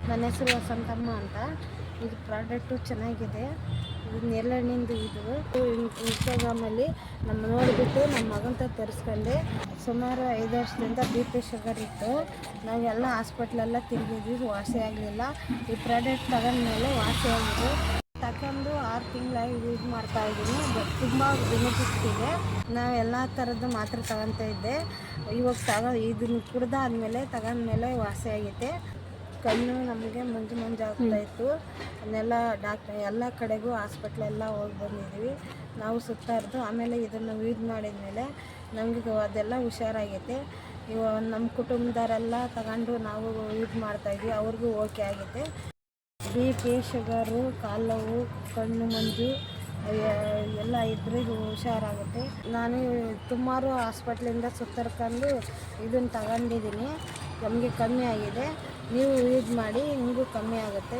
ನನ್ನ ಹೆಸರು ವಸಂತಮ್ಮ ಅಂತ. ಇದು ಪ್ರಾಡಕ್ಟು ಚೆನ್ನಾಗಿದೆ. ಇದು ನೇರಳೆಹಣ್ಣಿಂದು. ಇದು ಇನ್ಸ್ಟಾಗ್ರಾಮಲ್ಲಿ ನೋಡಿಬಿಟ್ಟು ನಮ್ಮ ಮಗಂತ ತರಿಸ್ಕೊಂಡೆ. ಸುಮಾರು 5 ವರ್ಷದಿಂದ BP ಶುಗರ್ ಇತ್ತು. ನಾವೆಲ್ಲ ಹಾಸ್ಪಿಟ್ಲೆಲ್ಲ ತಿಂದಿದ್ವಿ, ವಾಸಿ ಆಗಲಿಲ್ಲ. ಈ ಪ್ರಾಡಕ್ಟ್ ತಗೊಂಡ್ಮೇಲೆ ವಾಸಿ ಆಗಿದೆ. ತಗೊಂಡು 6 ತಿಂಗಳಾಗಿ ಯೂಸ್ ಮಾಡ್ತಾಯಿದ್ದೀನಿ. ತುಂಬ ಬೆನಿಫಿಟ್ಸ್ ಇದೆ. ನಾವು ಎಲ್ಲ ಥರದ್ದು ಮಾತ್ರೆ ತಗೊತಾ ಇದ್ದೆ. ಇವಾಗ ಇದನ್ನು ಕುಡ್ದಾದ್ಮೇಲೆ ತಗೊಂಡ್ಮೇಲೆ ವಾಸಿ ಆಗೈತೆ. ಕಣ್ಣು ನಮಗೆ ಮಂಜು ಆಗ್ತಾಯಿತ್ತು. ಅದನ್ನೆಲ್ಲ ಎಲ್ಲ ಕಡೆಗೂ ಹಾಸ್ಪಿಟ್ಲೆಲ್ಲ ಹೋಗಿ ಬಂದಿದ್ವಿ. ನಾವು ಸುತ್ತಾಡ್ದು ಆಮೇಲೆ ಇದನ್ನು ಯೂಸ್ ಮಾಡಿದ್ಮೇಲೆ ನಮಗೆ ಅದೆಲ್ಲ ಹುಷಾರಾಗೈತೆ. ಇವಾಗ ನಮ್ಮ ಕುಟುಂಬದವರೆಲ್ಲ ತಗೊಂಡು ನಾವು ಯೂಸ್ ಮಾಡ್ತಾಯಿದ್ವಿ, ಅವ್ರಿಗೂ ಓಕೆ ಆಗೈತೆ. BP ಶುಗರು, ಕಾಲು ನೋವು, ಕಣ್ಣು ಮಂಜು ಎಲ್ಲ ಇದ್ರೆ ಹುಷಾರಾಗುತ್ತೆ. ನಾನು ಸುಮಾರು ಹಾಸ್ಪಿಟ್ಲಿಂದ ಸುತ್ತರ್ಕೊಂಡು ಇದನ್ನು ತಗೊಂಡಿದ್ದೀನಿ. ನಮಗೆ ಕಮ್ಮಿ ಆಗಿದೆ. ನೀವು ಯೂಸ್ ಮಾಡಿ, ನಿಮಗೂ ಕಮ್ಮಿ ಆಗುತ್ತೆ.